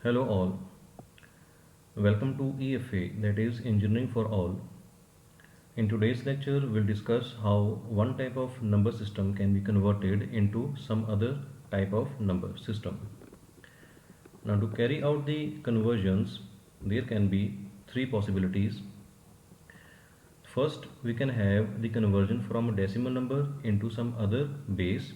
Hello all, welcome to EFA, that is Engineering for All. In today's lecture, we'll discuss how one type of number system can be converted into some other type of number system. Now to carry out the conversions, there can be three possibilities. First, we can have the conversion from a decimal number into some other base.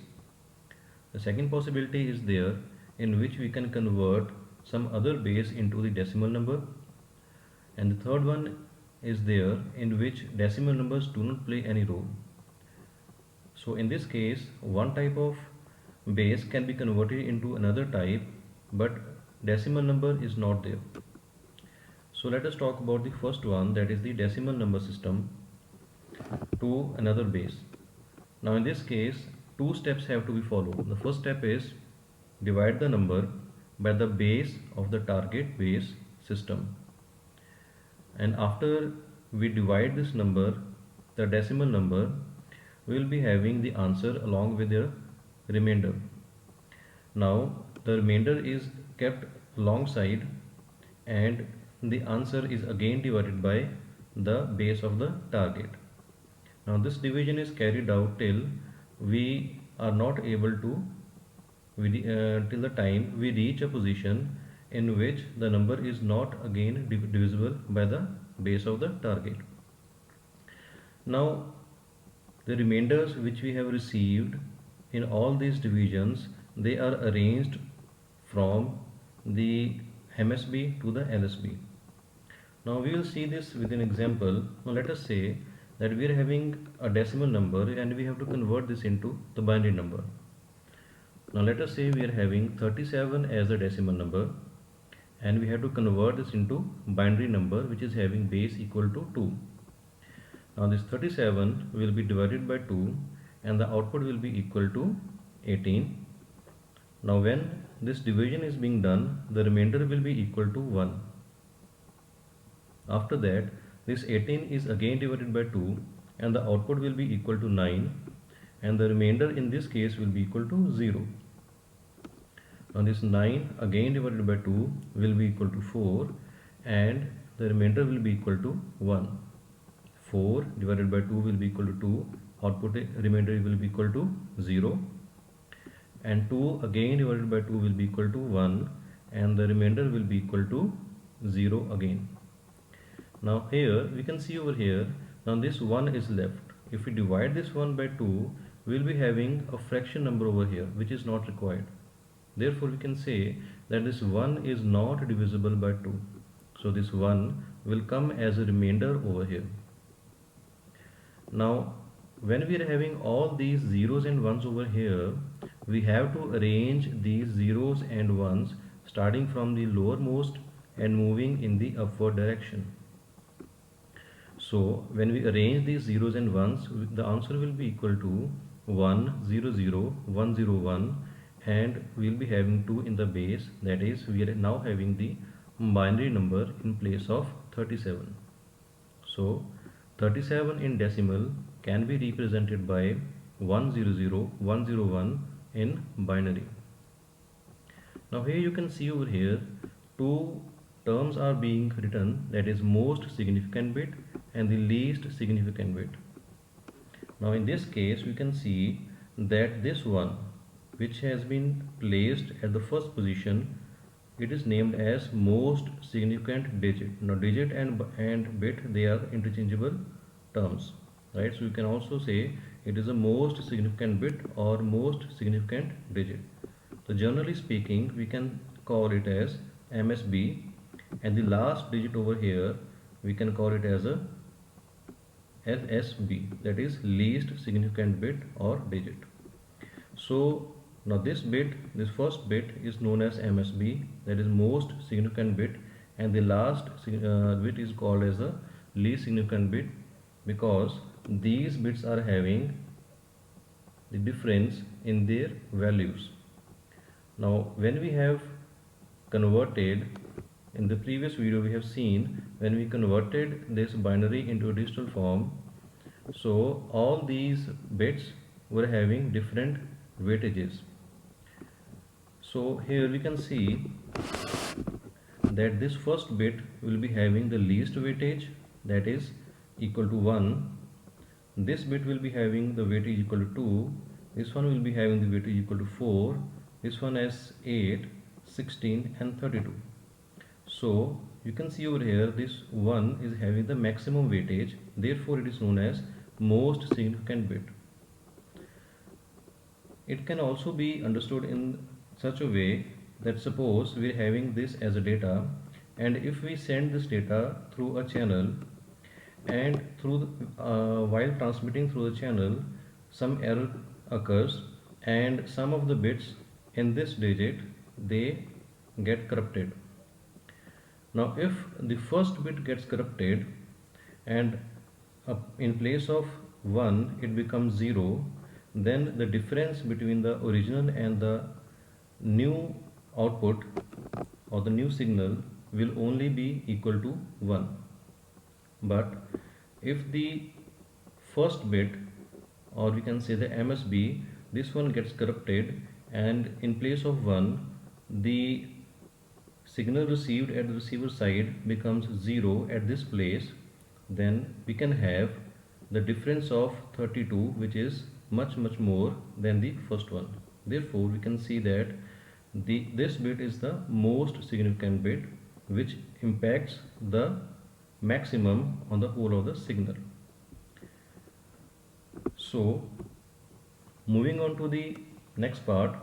The second possibility is there in which we can convert some other base into the decimal number, and the third one is there in which decimal numbers do not play any role. So in this case, one type of base can be converted into another type, but decimal number is not there. So let us talk about the first one, that is the decimal number system to another base. Now in this case, two steps have to be followed. The first step is divide the number by the base of the target base system, and after we divide this number, the decimal number, we will be having the answer along with the remainder. Now the remainder is kept alongside and the answer is again divided by the base of the target. Now this division is carried out till we are not able to till the time we reach a position in which the number is not again divisible by the base of the target. Now the remainders which we have received in all these divisions, they are arranged from the MSB to the LSB. Now we will see this with an example. Now let us say that we are having a decimal number and we have to convert this into the binary number. Now let us say we are having 37 as a decimal number and we have to convert this into binary number which is having base equal to 2. Now this 37 will be divided by 2 and the output will be equal to 18. Now when this division is being done, the remainder will be equal to 1. After that, this 18 is again divided by 2 and the output will be equal to 9, and the remainder in this case will be equal to 0. Now this 9 again divided by 2 will be equal to 4 and the remainder will be equal to 1. 4 divided by 2 will be equal to 2, output remainder will be equal to 0, and 2 again divided by 2 will be equal to 1 and the remainder will be equal to 0 again. Now here we can see over here, now this 1 is left. If we divide this 1 by 2, we will be having a fraction number over here which is not required. Therefore we can say that this 1 is not divisible by 2. So this 1 will come as a remainder over here. Now when we are having all these zeros and ones over here, we have to arrange these zeros and ones starting from the lowermost and moving in the upward direction. So when we arrange these zeros and ones, the answer will be equal to 1 0 0 1 0 1, and we will be having 2 in the base, that is we are now having the binary number in place of 37. So 37 in decimal can be represented by 100 101 in binary. Now here you can see over here two terms are being written, that is most significant bit and the least significant bit. Now in this case we can see that this one which has been placed at the first position, it is named as most significant digit. Now digit and bit, they are interchangeable terms, right? So you can also say it is a most significant bit or most significant digit. So generally speaking, we can call it as MSB, and the last digit over here we can call it as a LSB, that is least significant bit or digit. So now this first bit is known as MSB, that is most significant bit, and the last bit is called as a least significant bit because these bits are having the difference in their values. Now when we have converted, in the previous video we have seen when we converted this binary into a digital form, so all these bits were having different weightages. So here we can see that this first bit will be having the least weightage, that is equal to 1. This bit will be having the weightage equal to 2. This one will be having the weightage equal to 4. This one has 8, 16 and 32. So you can see over here this 1 is having the maximum weightage, therefore it is known as most significant bit. It can also be understood in such a way that suppose we are having this as a data, and if we send this data through a channel, and while transmitting through the channel some error occurs and some of the bits in this digit they get corrupted. Now if the first bit gets corrupted and in place of 1 it becomes 0, then the difference between the original and the new output or the new signal will only be equal to 1. But if the first bit, or we can say the MSB, this one gets corrupted and in place of 1 the signal received at the receiver side becomes 0 at this place, then we can have the difference of 32, which is much more than the first one. Therefore we can see that this bit is the most significant bit, which impacts the maximum on the whole of the signal. So moving on to the next part,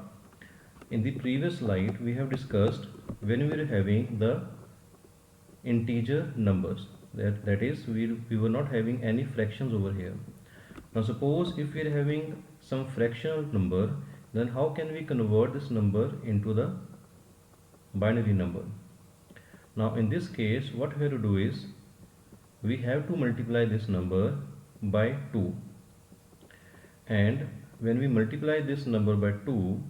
in the previous slide we have discussed when we are having the integer numbers, that is we were not having any fractions over here. Now suppose if we are having some fractional number, then how can we convert this number into the binary number? Now in this case what we have to do is we have to multiply this number by 2, and when we multiply this number by 2,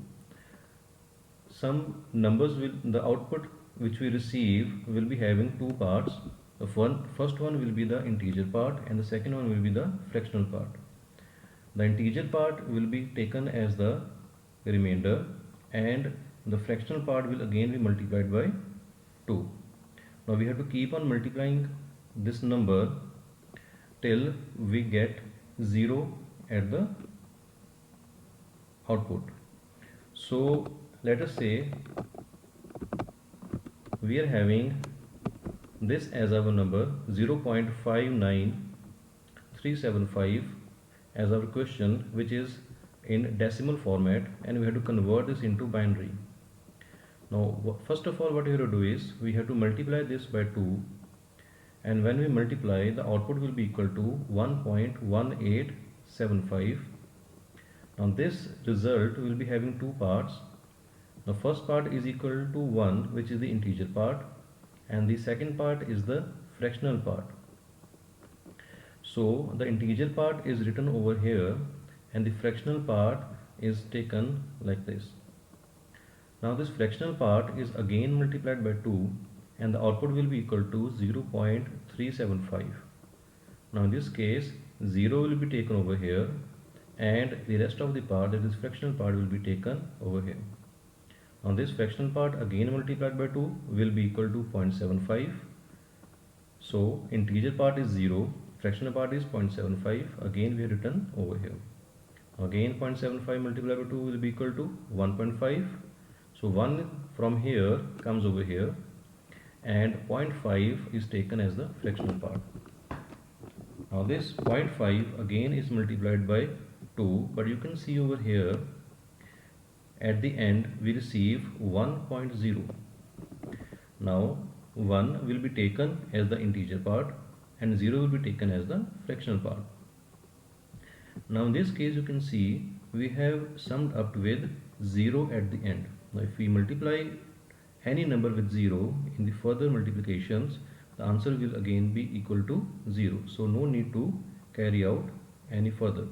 some numbers will, the output which we receive will be having two parts. The first one will be the integer part and the second one will be the fractional part. The integer part will be taken as the remainder and the fractional part will again be multiplied by 2. Now we have to keep on multiplying this number till we get 0 at the output. So let us say we are having this as our number 0.59375 as our question, which is in decimal format, and we have to convert this into binary. Now first of all what we have to do is we have to multiply this by 2, and when we multiply the output will be equal to 1.1875. Now this result will be having two parts. The first part is equal to 1, which is the integer part, and the second part is the fractional part. So the integer part is written over here and the fractional part is taken like this. Now this fractional part is again multiplied by 2 and the output will be equal to 0.375. Now in this case 0 will be taken over here and the rest of the part, that is fractional part, will be taken over here. Now this fractional part again multiplied by 2 will be equal to 0.75. So integer part is 0, fractional part is 0.75, again we have written over here. Again 0.75 multiplied by 2 will be equal to 1.5. So 1 from here comes over here and 0.5 is taken as the fractional part. Now this 0.5 again is multiplied by 2, but you can see over here at the end we receive 1.0. Now 1 will be taken as the integer part and 0 will be taken as the fractional part. Now in this case you can see we have summed up with 0 at the end. Now if we multiply any number with 0 in the further multiplications, the answer will again be equal to 0. So no need to carry out any further.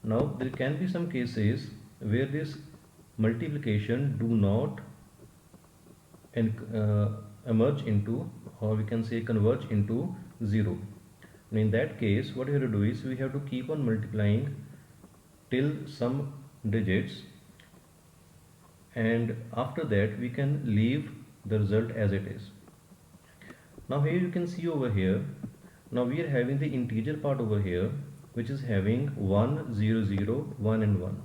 Now there can be some cases where this multiplication do not emerge into, or we can say converge into 0. And in that case what we have to do is we have to keep on multiplying till some digits, and after that we can leave the result as it is. Now here you can see over here, now we are having the integer part over here, which is having 1, 0, 0, 1 and 1.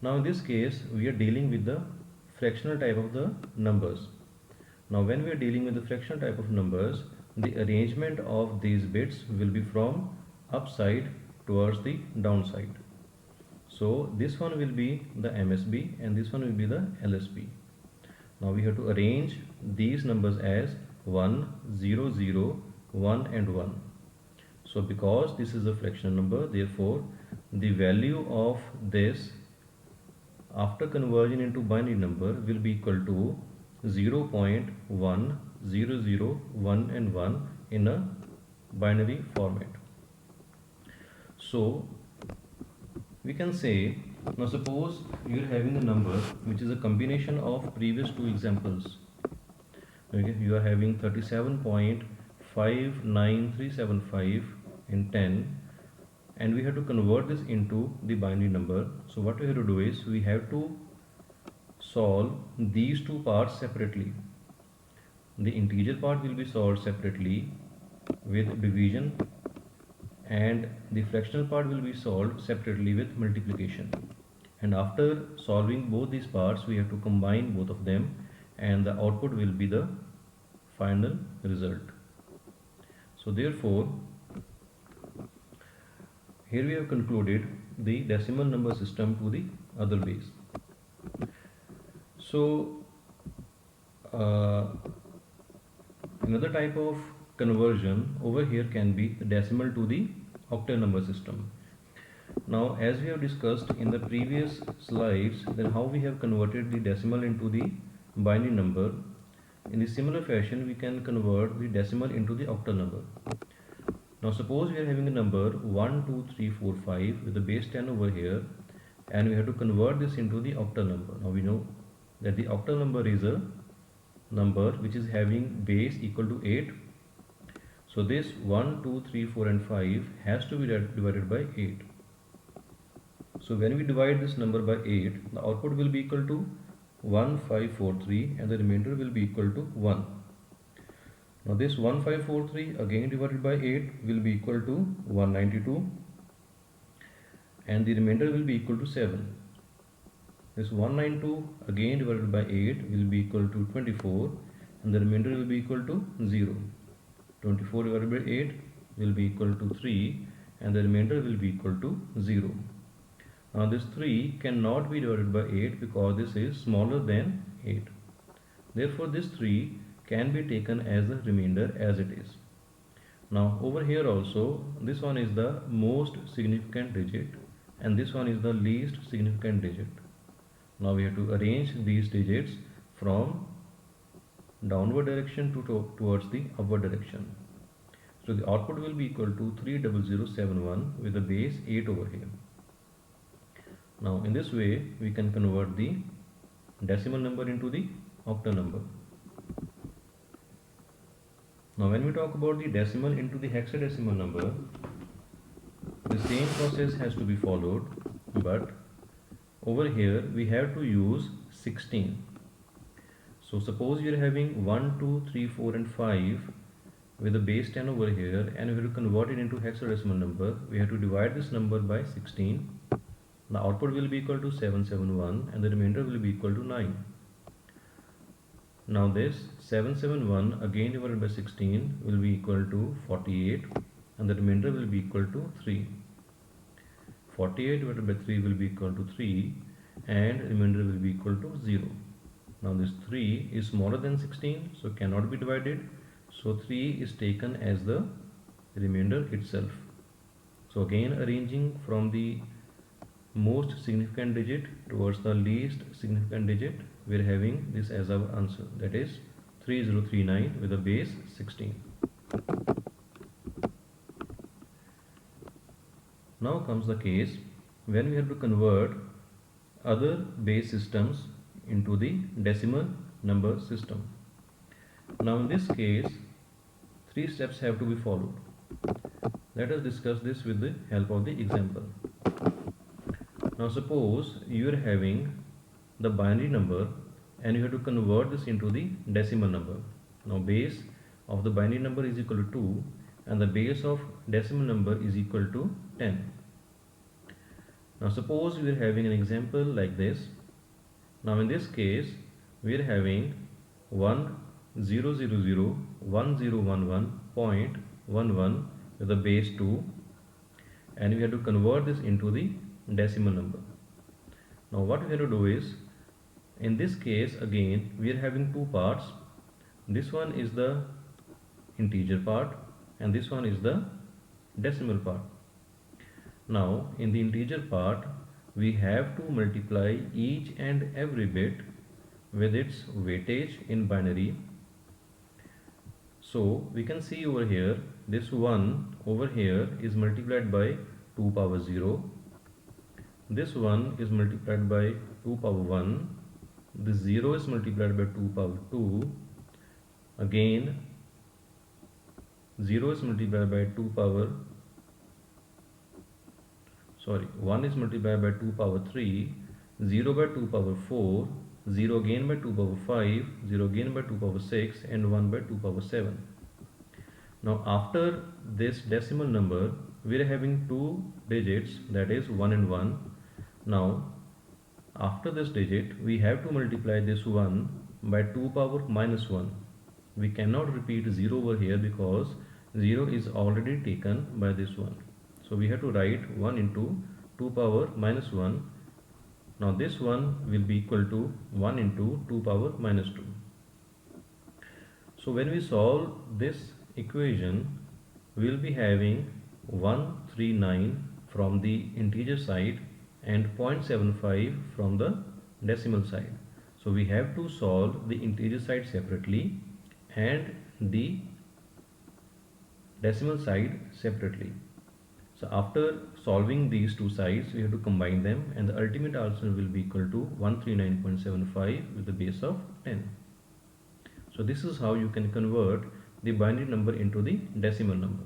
Now in this case, we are dealing with the fractional type of the numbers. Now when we are dealing with the fractional type of numbers, the arrangement of these bits will be from upside towards the downside. So this one will be the MSB and this one will be the LSB. Now we have to arrange these numbers as 1, 0, 0, 1 and 1. So because this is a fractional number, therefore the value of this after conversion into binary number will be equal to 0.1, 0, 0, 1 and 1 in a binary format. So we can say, now suppose you are having a number which is a combination of previous two examples. Okay, you are having 37.59375 in 10, and we have to convert this into the binary number. So what we have to do is we have to solve these two parts separately. The integer part will be solved separately with division, and the fractional part will be solved separately with multiplication. And after solving both these parts, we have to combine both of them, and the output will be the final result. So therefore, here we have concluded the decimal number system to the other base. So another type of conversion over here can be the decimal to the octal number system. Now as we have discussed in the previous slides, then how we have converted the decimal into the binary number, in a similar fashion we can convert the decimal into the octal number. Now suppose we are having a number 1, 2, 3, 4, 5 with the base 10 over here, and we have to convert this into the octal number. Now we know that the octal number is a number which is having base equal to 8. So this 1, 2, 3, 4 and 5 has to be divided by 8. So when we divide this number by 8, the output will be equal to 1543 and the remainder will be equal to 1. Now this 1543 again divided by 8 will be equal to 192 and the remainder will be equal to 7. This 192 again divided by 8 will be equal to 24 and the remainder will be equal to 0. 24 divided by 8 will be equal to 3 and the remainder will be equal to 0. Now this 3 cannot be divided by 8 because this is smaller than 8. Therefore this 3 can be taken as the remainder as it is. Now over here also, this one is the most significant digit and this one is the least significant digit. Now we have to arrange these digits from downward direction towards the upward direction. So the output will be equal to 30071 with the base 8 over here. Now in this way we can convert the decimal number into the octal number. Now when we talk about the decimal into the hexadecimal number, the same process has to be followed, but over here we have to use 16. So suppose you are having 1, 2, 3, 4 and 5 with the base 10 over here, and we have to convert it into hexadecimal number. We have to divide this number by 16. The output will be equal to 771 and the remainder will be equal to 9. Now this 771 again divided by 16 will be equal to 48 and the remainder will be equal to 3. 48 divided by 3 will be equal to 3 and remainder will be equal to 0. Now this 3 is smaller than 16, so cannot be divided. So 3 is taken as the remainder itself. So again arranging from the most significant digit towards the least significant digit, we are having this as our answer, that is 3039 with a base 16. Now comes the case when we have to convert other base systems into the decimal number system. Now in this case 3 steps have to be followed. Let us discuss this with the help of the example. Now suppose you are having the binary number and you have to convert this into the decimal number. Now base of the binary number is equal to 2 and the base of decimal number is equal to 10. Now suppose we are having an example like this. Now in this case we are having 10001011.11 with the base 2, and we have to convert this into the decimal number. Now what we have to do is, in this case again we are having two parts. This one is the integer part and this one is the decimal part. Now in the integer part we have to multiply each and every bit with its weightage in binary. So we can see over here, this 1 over here is multiplied by 2 power 0. This 1 is multiplied by 2 power 1. This 0 is multiplied by 2 power 2. Again 0 is multiplied by 2 power 1 is multiplied by 2 power 3, 0 by 2 power 4, 0 again by 2 power 5, 0 again by 2 power 6, and 1 by 2 power 7. Now after this decimal number we are having two digits, that is 1 and 1. Now after this digit we have to multiply this 1 by 2 power minus 1. We cannot repeat 0 over here because 0 is already taken by this 1. So we have to write 1 into 2 power minus 1. Now this one will be equal to 1 into 2 power minus 2. So when we solve this equation, we will be having 139 from the integer side and 0.75 from the decimal side. So we have to solve the integer side separately and the decimal side separately. So after solving these two sides, we have to combine them, and the ultimate answer will be equal to 139.75 with the base of 10. So this is how you can convert the binary number into the decimal number.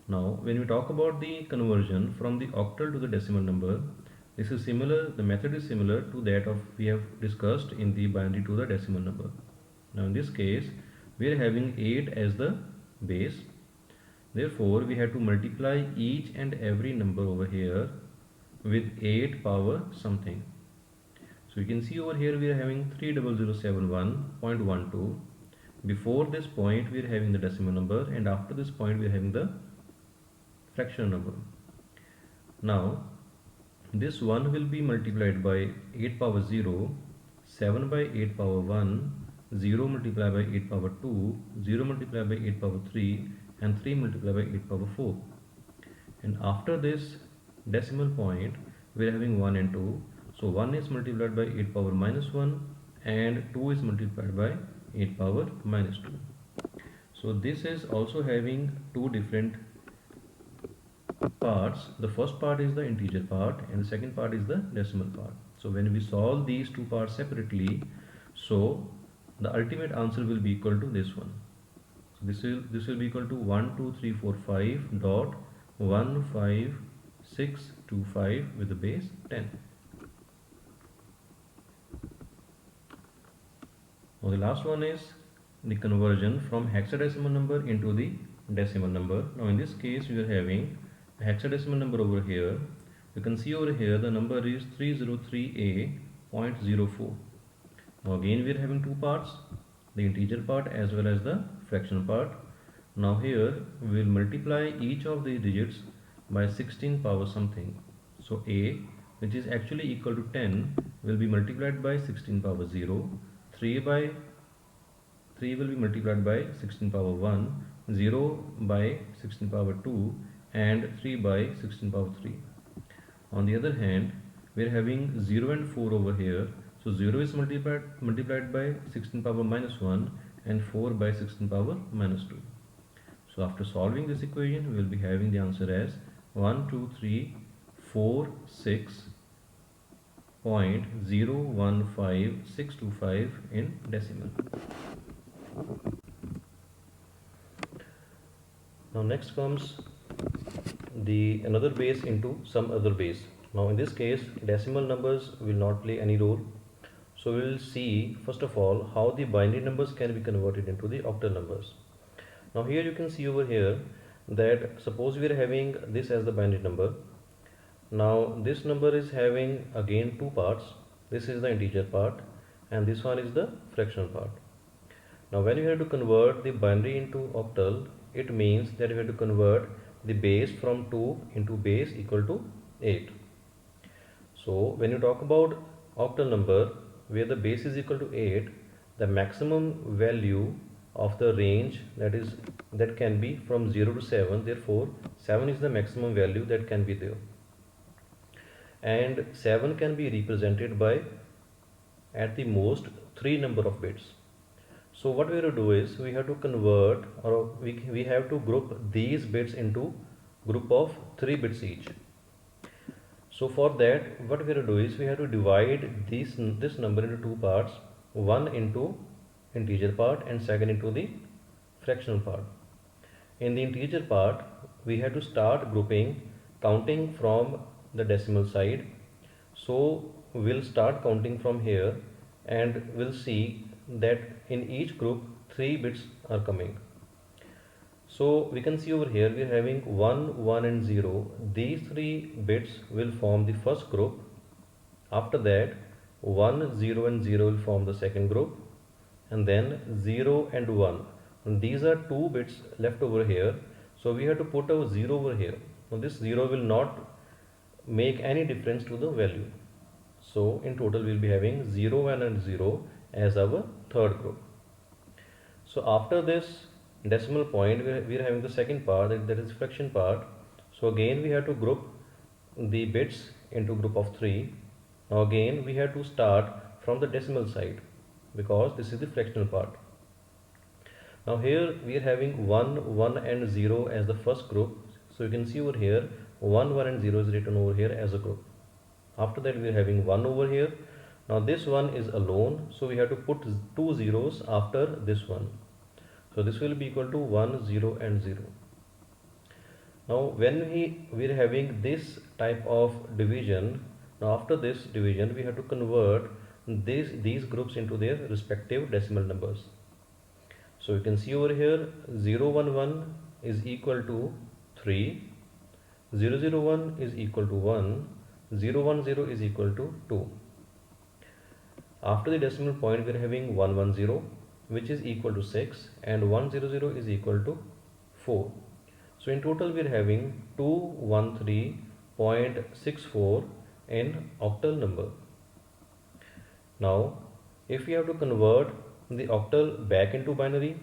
Now when we talk about the conversion from the octal to the decimal number, this is similar, the method is similar to that of we have discussed in the binary to the decimal number. Now in this case we are having 8 as the base. Therefore we have to multiply each and every number over here with 8 power something. So you can see over here we are having 30071.12. Before this point we are having the decimal number, and after this point we are having the fractional number. Now this 1 will be multiplied by 8 power 0, 7 by 8 power 1, 0 multiplied by 8 power 2, 0 multiplied by 8 power 3, and 3 multiplied by 8 power 4. And after this decimal point we are having 1 and 2. So 1 is multiplied by 8 power minus 1 and 2 is multiplied by 8 power minus 2. So this is also having two different parts. The first part is the integer part and the second part is the decimal part. So when we solve these two parts separately, so the ultimate answer will be equal to this one. So this will be equal to 12345.15625 with the base 10. Now the last one is the conversion from hexadecimal number into the decimal number. Now in this case we are having a hexadecimal number over here. You can see over here the number is 303A.04. Now again we are having two parts, the integer part as well as the fractional part. Now here we will multiply each of the digits by 16 power something. So A, which is actually equal to 10, will be multiplied by 16 power 0, 3 will be multiplied by 16 power 1, 0 by 16 power 2, and 3 by 16 power 3. On the other hand, we are having 0 and 4 over here. So 0 is multiplied by 16 power minus 1 and 4 by 16 power minus 2. So after solving this equation, we will be having the answer as 12346.015625 in decimal. Now next comes the another base into some other base. Now in this case decimal numbers will not play any role. So we will see first of all how the binary numbers can be converted into the octal numbers. Now here you can see over here that suppose we are having this as the binary number. Now this number is having again two parts. This is the integer part and this one is the fractional part. Now when you have to convert the binary into octal, it means that you have to convert the base from 2 into base equal to 8. So when you talk about octal number where the base is equal to 8, the maximum value of the range that can be from 0 to 7, therefore 7 is the maximum value that can be there, and 7 can be represented by at the most 3 number of bits. So what we have to do is we have to convert, or we have to group these bits into group of 3 bits each. So for that what we have to do is we have to divide this number into two parts, one into integer part and second into the fractional part. In the integer part we have to start grouping counting from the decimal side. So we'll start counting from here and we'll see that in each group 3 bits are coming. So we can see over here we are having 1, 1 and 0. These 3 bits will form the first group. After that 1, 0 and 0 will form the second group, and then 0 and 1. And these are 2 bits left over here. So we have to put our 0 over here. Now this 0 will not make any difference to the value. So in total we will be having 0, 1 and 0 as our third group. So after this decimal point we are having the second part, that is fraction part. So again we have to group the bits into group of 3. Now again we have to start from the decimal side because this is the fractional part. Now here we are having 1, 1 and 0 as the first group. So you can see over here 1, 1 and 0 is written over here as a group. After that we are having 1 over here. Now this one is alone, so we have to put 2 zeros after this one. So this will be equal to 1, 0 and 0. Now when we are having this type of division, now after this division we have to convert these groups into their respective decimal numbers. So you can see over here 0, 1, 1 is equal to 3, 0, 0, 1 is equal to 1, 0, 1, 0 is equal to 2. After the decimal point we are having 1, 1, 0 which is equal to 6 and 1, 0, 0 is equal to 4. So in total we are having 213.64 in octal number. Now if we have to convert the octal back into binary,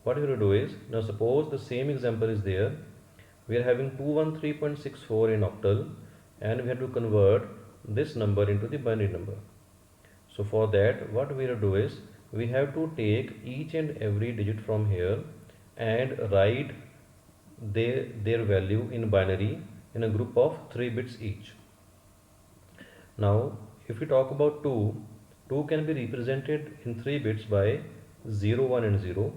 what we have to do is, now suppose the same example is there, we are having 213.64 in octal and we have to convert this number into the binary number. So for that what we have to do is we have to take each and every digit from here and write their value in binary in a group of 3 bits each. Now if we talk about 2 can be represented in 3 bits by 0, 1 and 0.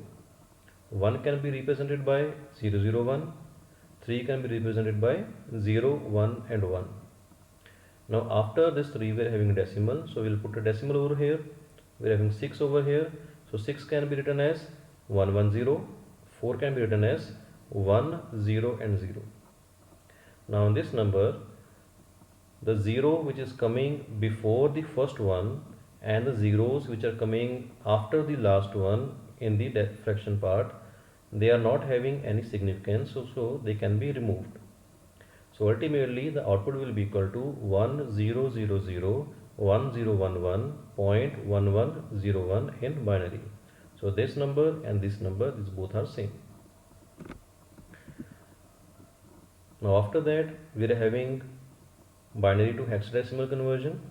1 can be represented by 0, 0, 1. 3 can be represented by 0, 1 and 1. Now after this 3 we are having decimal, so we will put a decimal over here. We are having 6 over here, so 6 can be written as 1, 1, 0. 4 can be written as 1, 0 and 0. Now in this number, the 0 which is coming before the first one and the zeros which are coming after the last one in the fraction part, they are not having any significance, so they can be removed. So ultimately the output will be equal to 10001011.1101 in binary. So this number and this number, these both are same. Now after that we are having binary to hexadecimal conversion.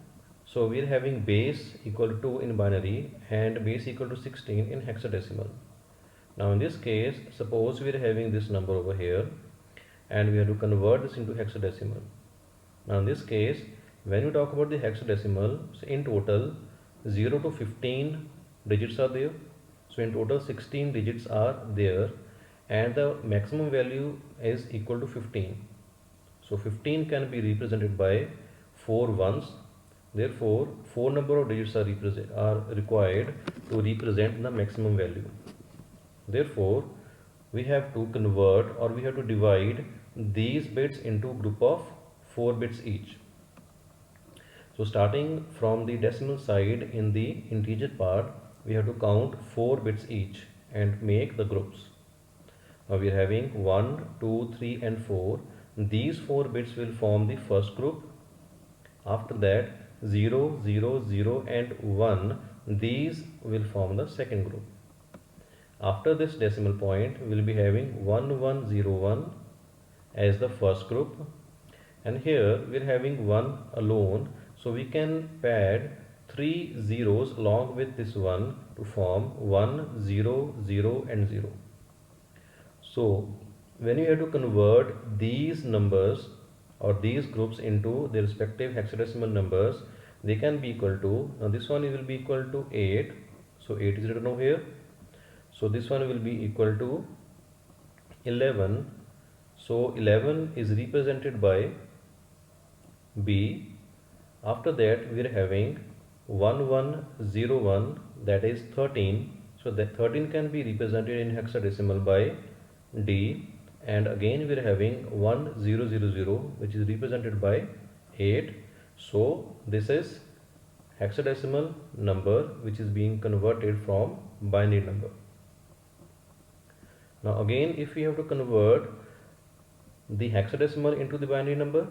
So we are having base equal to 2 in binary and base equal to 16 in hexadecimal. Now in this case, suppose we are having this number over here and we have to convert this into hexadecimal. Now in this case, when we talk about the hexadecimal, so in total 0 to 15 digits are there. So in total 16 digits are there and the maximum value is equal to 15. So 15 can be represented by 4 ones, Therefore, 4 number of digits are required to represent the maximum value. Therefore, we have to convert, or we have to divide these bits into group of 4 bits each. So starting from the decimal side in the integer part, we have to count 4 bits each and make the groups. Now we are having 1, 2, 3 and 4. These 4 bits will form the first group. After that 0, 0, 0 and 1, these will form the second group. After this decimal point, we will be having 1, 1, 0, 1 as the first group, and here we are having 1 alone, so we can pad 3 zeros along with this 1 to form 1, 0, 0 and 0. So when you have to convert these numbers or these groups into their respective hexadecimal numbers, they can be equal to, now this one will be equal to 8, so 8 is written over here. So this one will be equal to 11, so 11 is represented by B. After that we are having 1101, that is 13, so that 13 can be represented in hexadecimal by D, and again we are having 1000, which is represented by 8, so this is hexadecimal number which is being converted from binary number. Now again, if we have to convert the hexadecimal into the binary number,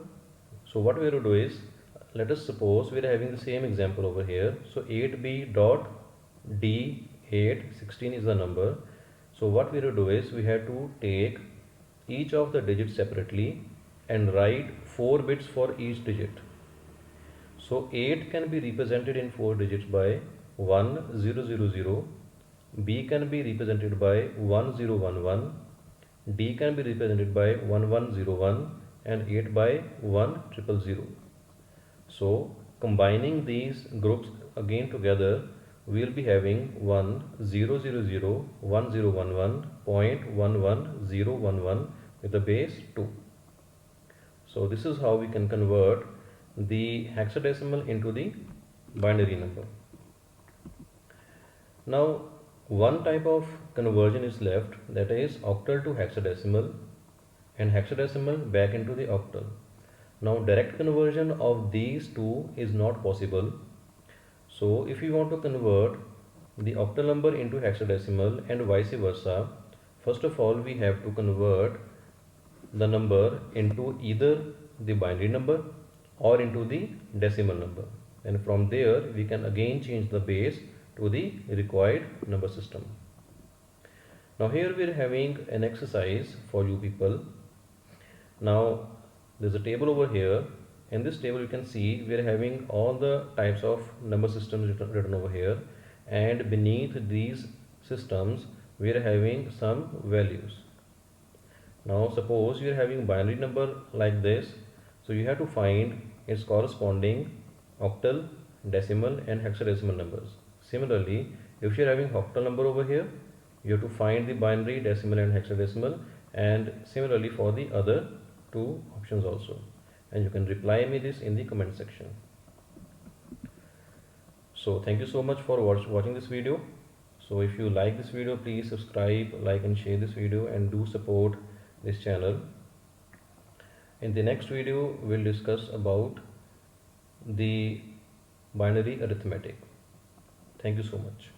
so what we have to do is, let us suppose we are having the same example over here. So 8b dot d8, 16 is the number. So what we have to do is, we have to take each of the digits separately and write 4 bits for each digit. So 8 can be represented in 4 digits by 1000, B can be represented by 1011, D can be represented by 1101 and 8 by 1000. So combining these groups again together, we will be having 1000.1011 with the base 2. So this is how we can convert the hexadecimal into the binary number. Now one type of conversion is left, that is octal to hexadecimal and hexadecimal back into the octal. Now direct conversion of these two is not possible. So if you want to convert the octal number into hexadecimal and vice versa, first of all we have to convert the number into either the binary number or into the decimal number, and from there we can again change the base to the required number system. Now here we are having an exercise for you people. Now there's a table over here. In this table you can see we are having all the types of number systems written over here, and beneath these systems we are having some values. Now suppose you are having binary number like this, so you have to find its corresponding octal, decimal and hexadecimal numbers. Similarly, if you are having octal number over here, you have to find the binary, decimal and hexadecimal, and similarly for the other two options also. And you can reply me this in the comment section. So thank you so much for watching this video. So if you like this video, please subscribe, like and share this video, and do support this channel. In the next video, we'll discuss about the binary arithmetic. Thank you so much.